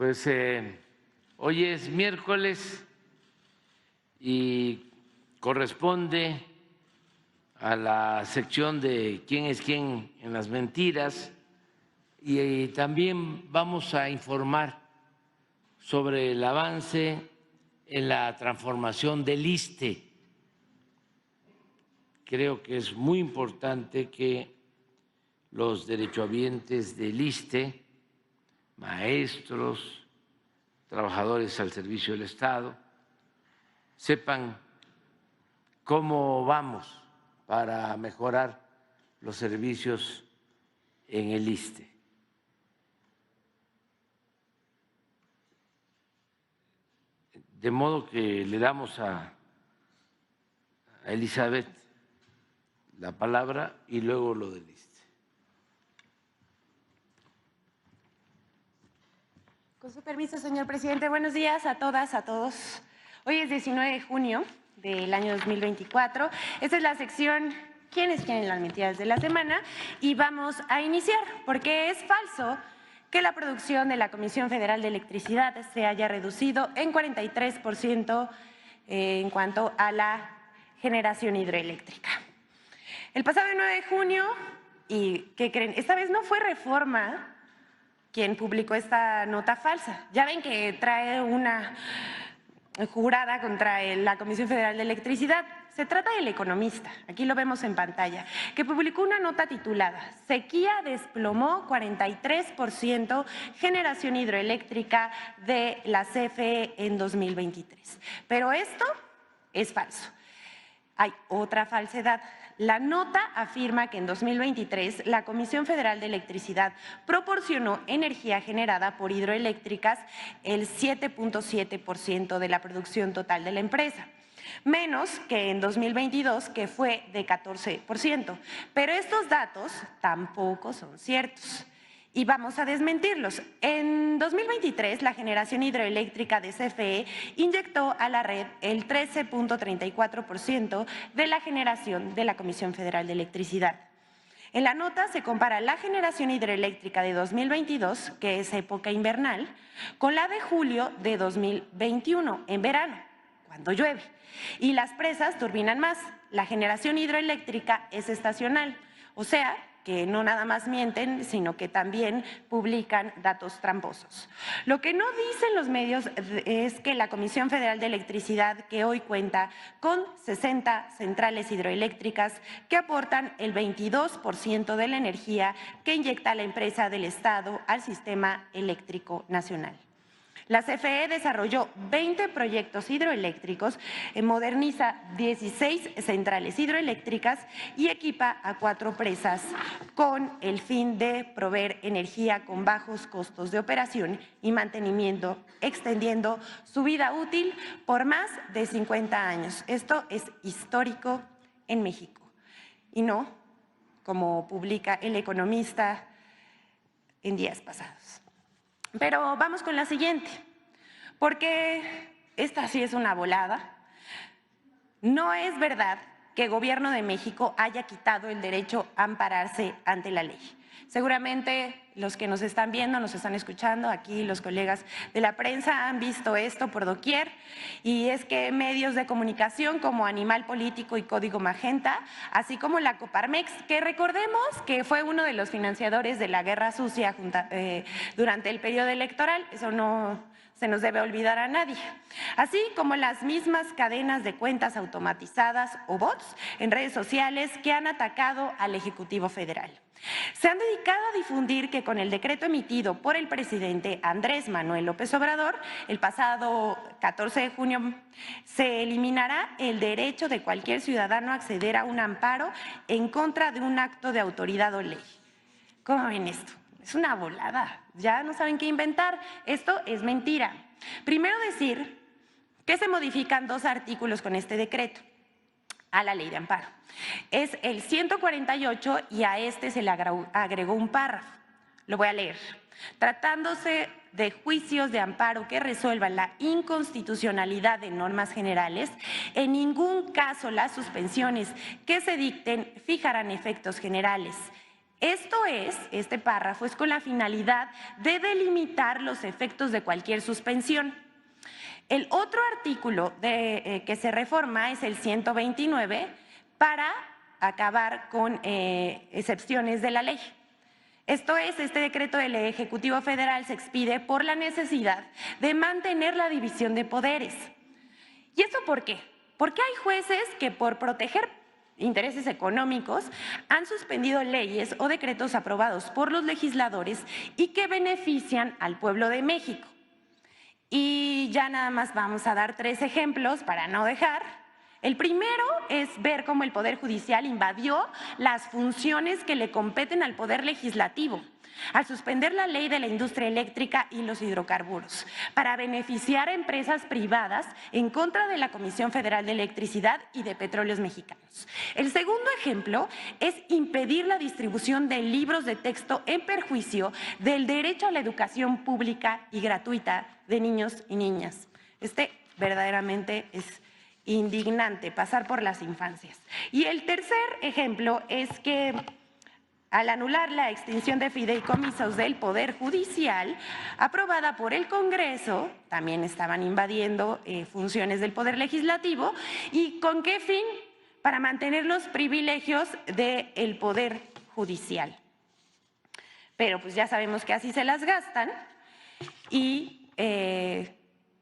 Pues hoy es miércoles y corresponde a la sección de quién es quién en las mentiras y también vamos a informar sobre el avance en la transformación del ISSSTE. Creo que es muy importante que los derechohabientes del ISSSTE, maestros, trabajadores al servicio del Estado, sepan cómo vamos para mejorar los servicios en el ISSSTE. De modo que le damos a Elizabeth la palabra y luego lo del ISSSTE. Con su permiso, señor presidente. Buenos días a todas, a todos. Hoy es 19 de junio del año 2024. Esta es la sección ¿Quiénes quieren las mentiras de la semana? Y vamos a iniciar, porque es falso que la producción de la Comisión Federal de Electricidad se haya reducido en 43% en cuanto a la generación hidroeléctrica. El pasado 9 de junio, ¿y qué creen? Esta vez no fue Reforma quien publicó esta nota falsa. Ya ven que trae una jurada contra la Comisión Federal de Electricidad. Se trata del Economista, aquí lo vemos en pantalla, que publicó una nota titulada «Sequía desplomó 43% generación hidroeléctrica de la CFE en 2023». Pero esto es falso. Hay otra falsedad. La nota afirma que en 2023 la Comisión Federal de Electricidad proporcionó energía generada por hidroeléctricas el 7.7% de la producción total de la empresa, menos que en 2022, que fue de 14%. Pero estos datos tampoco son ciertos y vamos a desmentirlos. En 2023, la generación hidroeléctrica de CFE inyectó a la red el 13.34% de la generación de la Comisión Federal de Electricidad. En la nota se compara la generación hidroeléctrica de 2022, que es época invernal, con la de julio de 2021, en verano, cuando llueve. Y las presas turbinan más. La generación hidroeléctrica es estacional, o sea, que no nada más mienten, sino que también publican datos tramposos. Lo que no dicen los medios es que la Comisión Federal de Electricidad, que hoy cuenta con 60 centrales hidroeléctricas que aportan el 22% de la energía que inyecta la empresa del Estado al sistema eléctrico nacional. La CFE desarrolló 20 proyectos hidroeléctricos, moderniza 16 centrales hidroeléctricas y equipa a 4 presas con el fin de proveer energía con bajos costos de operación y mantenimiento, extendiendo su vida útil por más de 50 años. Esto es histórico en México y no como publica El Economista en días pasados. Pero vamos con la siguiente, porque esta sí es una volada. No es verdad que el Gobierno de México haya quitado el derecho a ampararse ante la ley. Seguramente los que nos están viendo, nos están escuchando, aquí los colegas de la prensa han visto esto por doquier, y es que medios de comunicación como Animal Político y Código Magenta, así como la Coparmex, que recordemos que fue uno de los financiadores de la Guerra Sucia durante el periodo electoral, eso no se nos debe olvidar a nadie, así como las mismas cadenas de cuentas automatizadas o bots en redes sociales que han atacado al Ejecutivo Federal. Se han dedicado a difundir que con el decreto emitido por el presidente Andrés Manuel López Obrador el pasado 14 de junio se eliminará el derecho de cualquier ciudadano a acceder a un amparo en contra de un acto de autoridad o ley. ¿Cómo ven esto? Es una volada, ya no saben qué inventar. Esto es mentira. Primero decir que se modifican 2 artículos con este decreto a la ley de amparo. Es el 148 y a este se le agregó un párrafo. Lo voy a leer. Tratándose de juicios de amparo que resuelvan la inconstitucionalidad de normas generales, en ningún caso las suspensiones que se dicten fijarán efectos generales Esto es, este párrafo es con la finalidad de delimitar los efectos de cualquier suspensión. El otro artículo que se reforma es el 129 para acabar con excepciones de la ley. Esto es, este decreto del Ejecutivo Federal se expide por la necesidad de mantener la división de poderes. ¿Y esto por qué? Porque hay jueces que por proteger intereses económicos han suspendido leyes o decretos aprobados por los legisladores y que benefician al pueblo de México. Y ya nada más vamos a dar 3 ejemplos para no dejar. El primero es ver cómo el Poder Judicial invadió las funciones que le competen al Poder Legislativo al suspender la ley de la industria eléctrica y los hidrocarburos para beneficiar a empresas privadas en contra de la Comisión Federal de Electricidad y de Petróleos Mexicanos. El segundo ejemplo es impedir la distribución de libros de texto en perjuicio del derecho a la educación pública y gratuita de niños y niñas. Verdaderamente es indignante pasar por las infancias. Y el tercer ejemplo es que al anular la extinción de fideicomisos del Poder Judicial, aprobada por el Congreso, también estaban invadiendo funciones del Poder Legislativo. ¿Y con qué fin? Para mantener los privilegios del Poder Judicial. Pero pues ya sabemos que así se las gastan y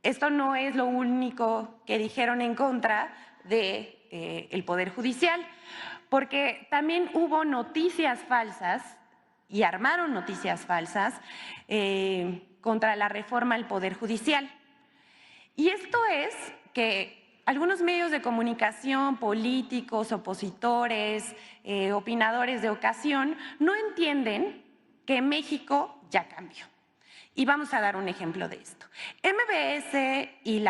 esto no es lo único que dijeron en contra del Poder Judicial, porque también hubo noticias falsas y armaron noticias falsas contra la reforma al Poder Judicial. Y esto es que algunos medios de comunicación, políticos, opositores, opinadores de ocasión, no entienden que México ya cambió. Y vamos a dar un ejemplo de esto. MBS y el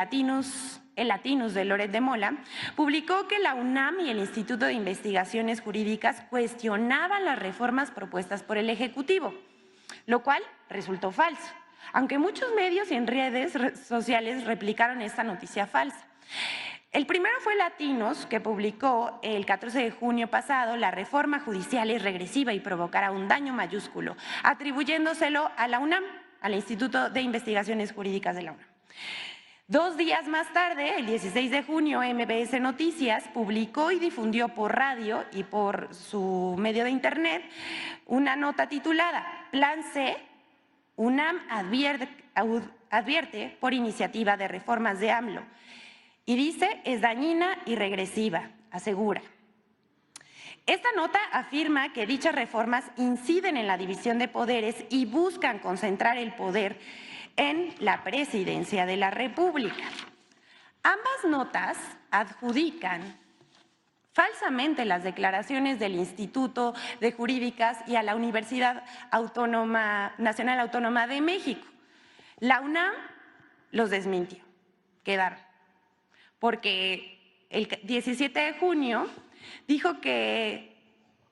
Latinus de Loret de Mola publicó que la UNAM y el Instituto de Investigaciones Jurídicas cuestionaban las reformas propuestas por el Ejecutivo, lo cual resultó falso, aunque muchos medios y en redes sociales replicaron esta noticia falsa. El primero fue Latinus, que publicó el 14 de junio pasado: la reforma judicial es regresiva y provocará un daño mayúsculo, atribuyéndoselo a la UNAM, al Instituto de Investigaciones Jurídicas de la UNAM. 2 días más tarde, el 16 de junio, MBS Noticias publicó y difundió por radio y por su medio de internet una nota titulada Plan C, UNAM advierte por iniciativa de reformas de AMLO. Y dice, es dañina y regresiva, asegura. Esta nota afirma que dichas reformas inciden en la división de poderes y buscan concentrar el poder en la presidencia de la República. Ambas notas adjudican falsamente las declaraciones del Instituto de Jurídicas y a la Universidad Nacional Autónoma de México. La UNAM los desmintió, quedaron, porque el 17 de junio dijo que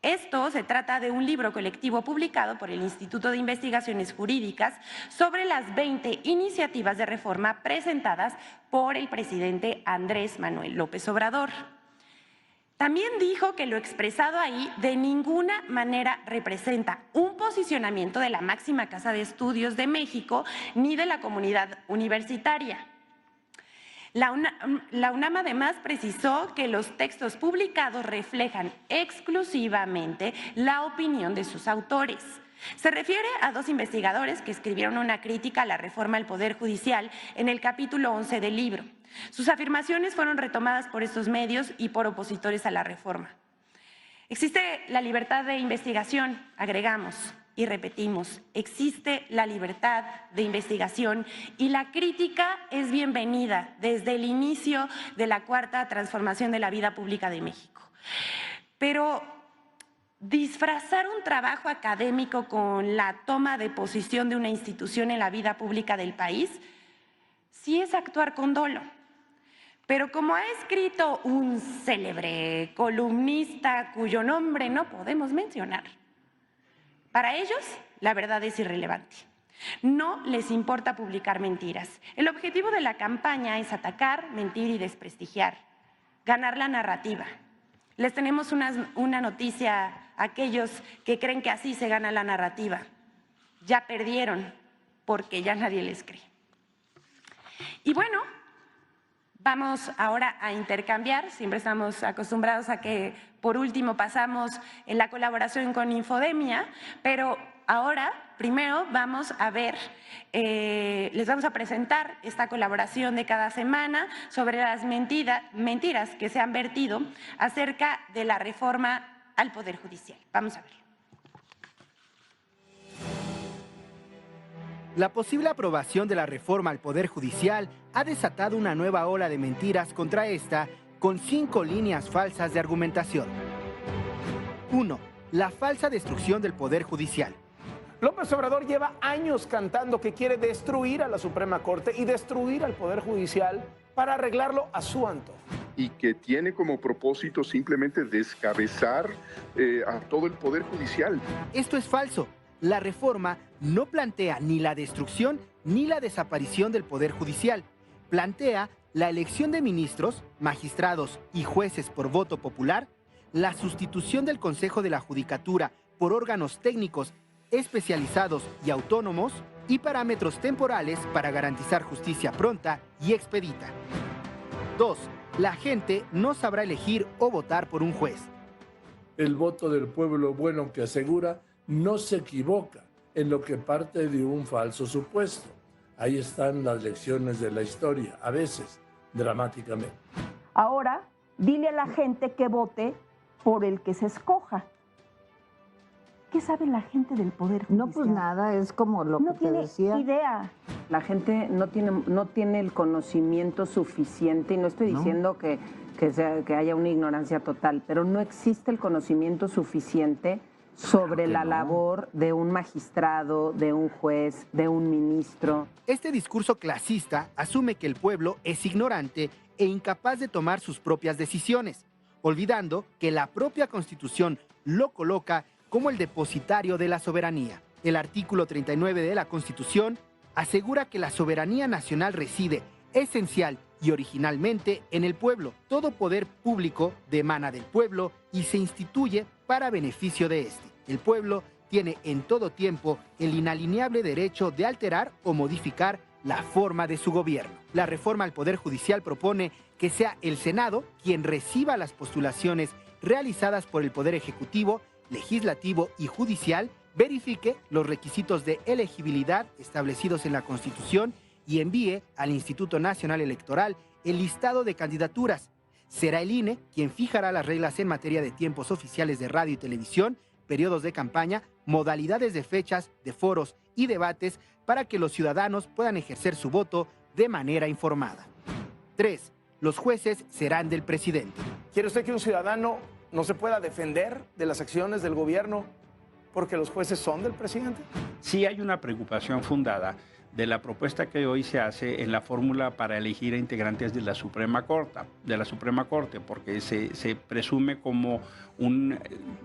esto se trata de un libro colectivo publicado por el Instituto de Investigaciones Jurídicas sobre las 20 iniciativas de reforma presentadas por el presidente Andrés Manuel López Obrador. También dijo que lo expresado ahí de ninguna manera representa un posicionamiento de la máxima casa de estudios de México ni de la comunidad universitaria. La UNAM además precisó que los textos publicados reflejan exclusivamente la opinión de sus autores. Se refiere a 2 investigadores que escribieron una crítica a la reforma al Poder Judicial en el capítulo 11 del libro. Sus afirmaciones fueron retomadas por estos medios y por opositores a la reforma. Existe la libertad de investigación, agregamos y repetimos, existe la libertad de investigación y la crítica es bienvenida desde el inicio de la 4ª transformación de la vida pública de México. Pero disfrazar un trabajo académico con la toma de posición de una institución en la vida pública del país sí es actuar con dolo. Pero como ha escrito un célebre columnista cuyo nombre no podemos mencionar, para ellos la verdad es irrelevante. No les importa publicar mentiras. El objetivo de la campaña es atacar, mentir y desprestigiar, ganar la narrativa. Les tenemos una noticia aquellos que creen que así se gana la narrativa. Ya perdieron, porque ya nadie les cree. Y bueno, vamos ahora a intercambiar. Siempre estamos acostumbrados a que por último pasamos en la colaboración con Infodemia, pero ahora primero vamos a ver, les vamos a presentar esta colaboración de cada semana sobre las mentiras que se han vertido acerca de la reforma al Poder Judicial. Vamos a verlo. La posible aprobación de la reforma al Poder Judicial ha desatado una nueva ola de mentiras contra esta, con 5 líneas falsas de argumentación. 1. La falsa destrucción del Poder Judicial. López Obrador lleva años cantando que quiere destruir a la Suprema Corte y destruir al Poder Judicial para arreglarlo a su antojo. Y que tiene como propósito simplemente descabezar a todo el Poder Judicial. Esto es falso. La reforma no plantea ni la destrucción ni la desaparición del Poder Judicial. Plantea la elección de ministros, magistrados y jueces por voto popular, la sustitución del Consejo de la Judicatura por órganos técnicos especializados y autónomos y parámetros temporales para garantizar justicia pronta y expedita. 2. La gente no sabrá elegir o votar por un juez. El voto del pueblo bueno que asegura no se equivoca en lo que parte de un falso supuesto. Ahí están las lecciones de la historia, a veces dramáticamente. Ahora, dile a la gente que vote por el que se escoja. ¿Qué sabe la gente del Poder Judicial? No, pues nada, es como lo que te decía. No tiene idea. La gente no tiene el conocimiento suficiente, y no estoy diciendo que haya una ignorancia total, pero no existe el conocimiento suficiente sobre la labor de un magistrado, de un juez, de un ministro. Este discurso clasista asume que el pueblo es ignorante e incapaz de tomar sus propias decisiones, olvidando que la propia Constitución lo coloca como el depositario de la soberanía. El artículo 39 de la Constitución asegura que la soberanía nacional reside esencial y originalmente en el pueblo. Todo poder público emana del pueblo y se instituye para beneficio de este. El pueblo tiene en todo tiempo el inalienable derecho de alterar o modificar la forma de su gobierno. La reforma al Poder Judicial propone que sea el Senado quien reciba las postulaciones realizadas por el Poder Ejecutivo, Legislativo y Judicial, verifique los requisitos de elegibilidad establecidos en la Constitución y envíe al Instituto Nacional Electoral el listado de candidaturas. Será el INE quien fijará las reglas en materia de tiempos oficiales de radio y televisión, periodos de campaña, modalidades de fechas, de foros y debates para que los ciudadanos puedan ejercer su voto de manera informada. 3. Los jueces serán del presidente. ¿Quiere usted que un ciudadano no se pueda defender de las acciones del gobierno porque los jueces son del presidente? Sí hay una preocupación fundada de la propuesta que hoy se hace en la fórmula para elegir a integrantes de la Suprema Corte, porque se presume como un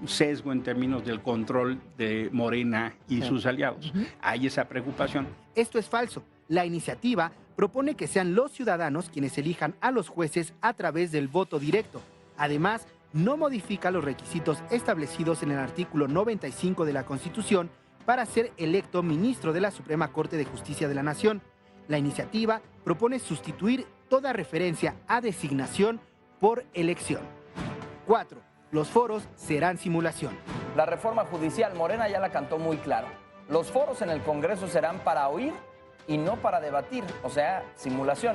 sesgo en términos del control de Morena y sus aliados. Hay esa preocupación. Esto es falso. La iniciativa propone que sean los ciudadanos quienes elijan a los jueces a través del voto directo. Además, no modifica los requisitos establecidos en el artículo 95 de la Constitución para ser electo ministro de la Suprema Corte de Justicia de la Nación. La iniciativa propone sustituir toda referencia a designación por elección. 4. Los foros serán simulación. La reforma judicial, Morena ya la cantó muy claro. Los foros en el Congreso serán para oír y no para debatir, o sea, simulación.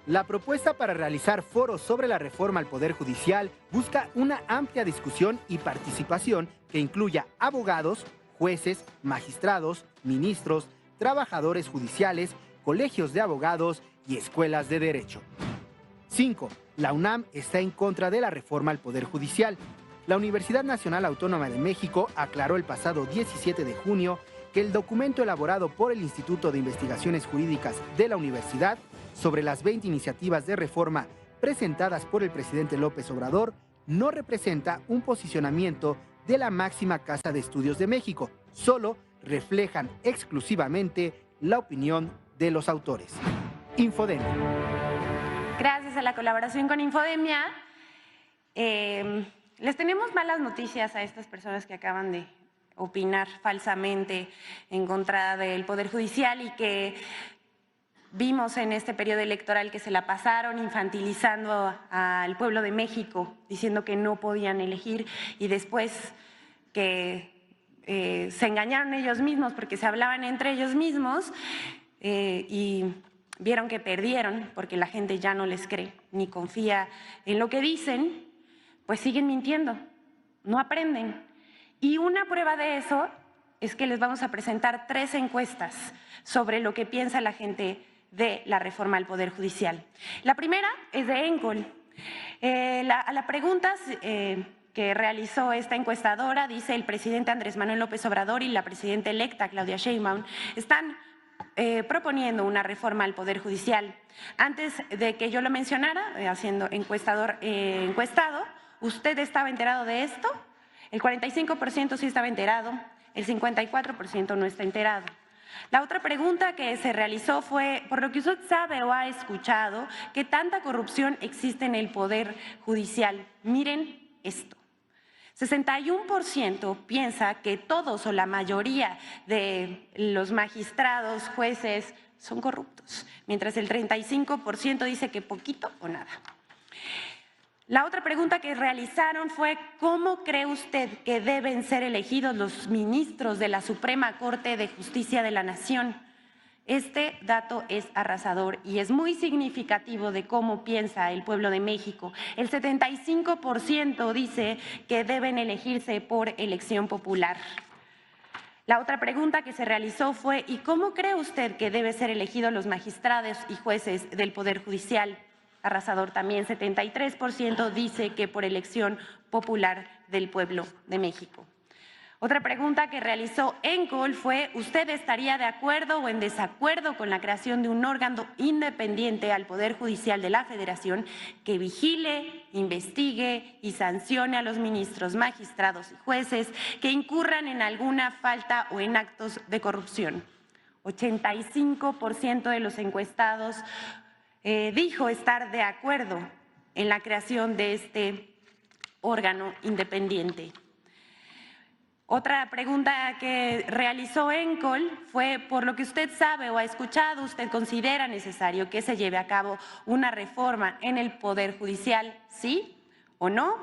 La propuesta para realizar foros sobre la reforma al Poder Judicial busca una amplia discusión y participación que incluya abogados, jueces, magistrados, ministros, trabajadores judiciales, colegios de abogados y escuelas de derecho. 5. La UNAM está en contra de la reforma al Poder Judicial. La Universidad Nacional Autónoma de México aclaró el pasado 17 de junio que el documento elaborado por el Instituto de Investigaciones Jurídicas de la universidad sobre las 20 iniciativas de reforma presentadas por el presidente López Obrador no representa un posicionamiento de la máxima casa de estudios de México, solo reflejan exclusivamente la opinión de los autores. Infodemia. Gracias a la colaboración con Infodemia, Les tenemos malas noticias a estas personas que acaban de opinar falsamente en contra del Poder Judicial y que vimos en este periodo electoral que se la pasaron infantilizando al pueblo de México, diciendo que no podían elegir y después que se engañaron ellos mismos porque se hablaban entre ellos mismos y vieron que perdieron porque la gente ya no les cree ni confía en lo que dicen, pues siguen mintiendo, no aprenden. Y una prueba de eso es que les vamos a presentar 3 encuestas sobre lo que piensa la gente de la reforma al Poder Judicial. La primera es de ENCOL. A la pregunta que realizó esta encuestadora, dice el presidente Andrés Manuel López Obrador y la presidenta electa Claudia Sheinbaum están proponiendo una reforma al Poder Judicial. Antes de que yo lo mencionara, haciendo encuestado, ¿usted estaba enterado de esto? El 45% sí estaba enterado, el 54% no está enterado. La otra pregunta que se realizó fue, por lo que usted sabe o ha escuchado, ¿qué tanta corrupción existe en el Poder Judicial? Miren esto. 61% piensa que todos o la mayoría de los magistrados, jueces, son corruptos, mientras el 35% dice que poquito o nada. La otra pregunta que realizaron fue, ¿cómo cree usted que deben ser elegidos los ministros de la Suprema Corte de Justicia de la Nación? Este dato es arrasador y es muy significativo de cómo piensa el pueblo de México. El 75% dice que deben elegirse por elección popular. La otra pregunta que se realizó fue, ¿y cómo cree usted que deben ser elegidos los magistrados y jueces del Poder Judicial? Arrasador también, 73% dice que por elección popular del pueblo de México. Otra pregunta que realizó ENCOL fue, ¿usted estaría de acuerdo o en desacuerdo con la creación de un órgano independiente al Poder Judicial de la Federación que vigile, investigue y sancione a los ministros, magistrados y jueces que incurran en alguna falta o en actos de corrupción? 85% de los encuestados dijo estar de acuerdo en la creación de este órgano independiente. Otra pregunta que realizó ENCOL fue, por lo que usted sabe o ha escuchado, ¿usted considera necesario que se lleve a cabo una reforma en el Poder Judicial, sí o no?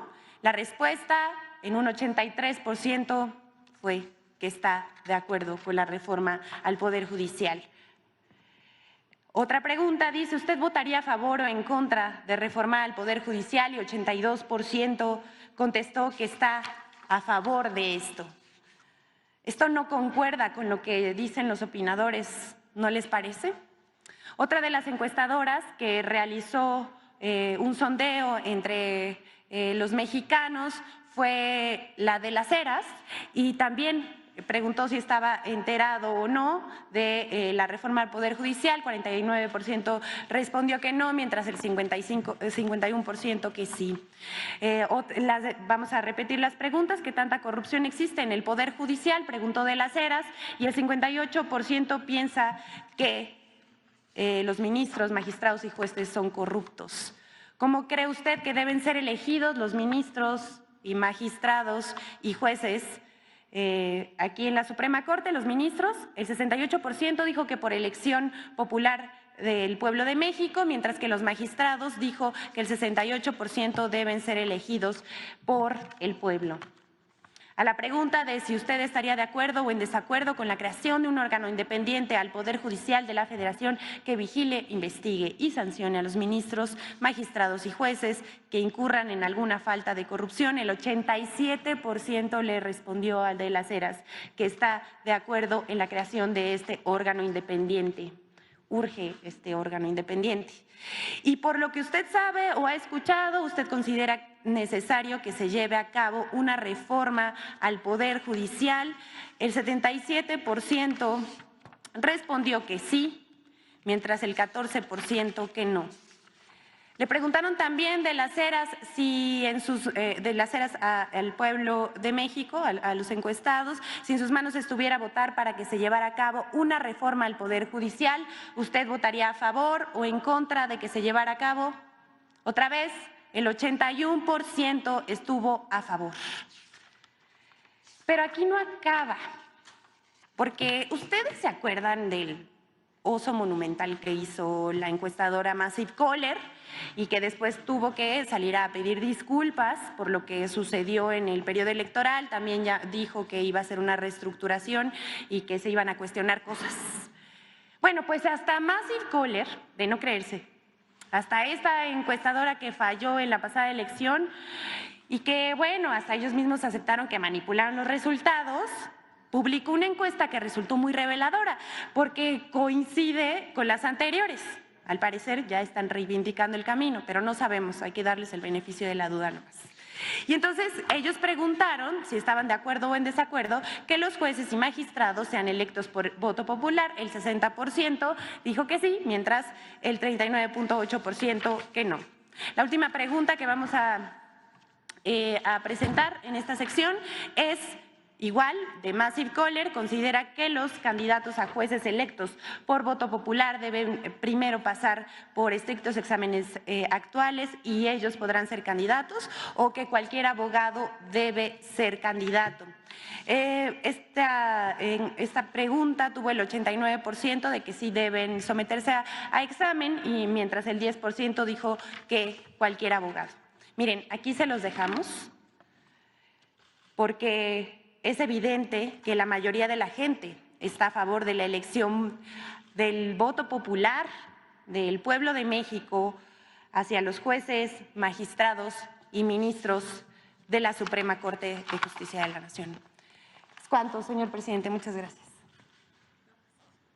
La respuesta en un 83% fue que está de acuerdo con la reforma al Poder Judicial. Otra pregunta dice, ¿usted votaría a favor o en contra de reformar al Poder Judicial? Y 82% contestó que está a favor de esto. Esto no concuerda con lo que dicen los opinadores, ¿no les parece? Otra de las encuestadoras que realizó un sondeo entre los mexicanos fue la de Las Heras y también preguntó si estaba enterado o no de la reforma al Poder Judicial, 49% respondió que no, mientras el 51% que sí. Vamos a repetir las preguntas. ¿Qué tanta corrupción existe en el Poder Judicial? Preguntó de Las Heras y el 58% piensa que los ministros, magistrados y jueces son corruptos. ¿Cómo cree usted que deben ser elegidos los ministros y magistrados y jueces aquí en la Suprema Corte, los ministros? El 68% dijo que por elección popular del pueblo de México, mientras que los magistrados dijo que el 68% deben ser elegidos por el pueblo. A la pregunta de si usted estaría de acuerdo o en desacuerdo con la creación de un órgano independiente al Poder Judicial de la Federación que vigile, investigue y sancione a los ministros, magistrados y jueces que incurran en alguna falta de corrupción, el 87% le respondió al de Las Heras que está de acuerdo en la creación de este órgano independiente. Urge este órgano independiente. Y por lo que usted sabe o ha escuchado, ¿usted considera necesario que se lleve a cabo una reforma al Poder Judicial? El 77% respondió que sí, mientras el 14% que no. Le preguntaron también de Las Heras si de Las Heras al pueblo de México, a los encuestados, si en sus manos estuviera votar para que se llevara a cabo una reforma al Poder Judicial, ¿usted votaría a favor o en contra de que se llevara a cabo? Otra vez, el 81% estuvo a favor. Pero aquí no acaba, porque ustedes se acuerdan del oso monumental que hizo la encuestadora Massive Caller y que después tuvo que salir a pedir disculpas por lo que sucedió en el periodo electoral. También ya dijo que iba a hacer una reestructuración y que se iban a cuestionar cosas. Bueno, pues hasta Massive Caller, de no creerse, hasta esta encuestadora que falló en la pasada elección y que, bueno, hasta ellos mismos aceptaron que manipularon los resultados, publicó una encuesta que resultó muy reveladora porque coincide con las anteriores. Al parecer ya están reivindicando el camino, pero no sabemos, hay que darles el beneficio de la duda nomás. Y entonces ellos preguntaron si estaban de acuerdo o en desacuerdo que los jueces y magistrados sean electos por voto popular. El 60% dijo que sí, mientras el 39.8% que no. La última pregunta que vamos a presentar en esta sección es igual, de Massive Caller. Considera que los candidatos a jueces electos por voto popular deben primero pasar por estrictos exámenes actuales y ellos podrán ser candidatos, o que cualquier abogado debe ser candidato. Esta pregunta tuvo el 89% de que sí deben someterse a examen, y mientras el 10% dijo que cualquier abogado. Miren, aquí se los dejamos porque es evidente que la mayoría de la gente está a favor de la elección del voto popular del pueblo de México hacia los jueces, magistrados y ministros de la Suprema Corte de Justicia de la Nación. Es cuanto, señor presidente. Muchas gracias.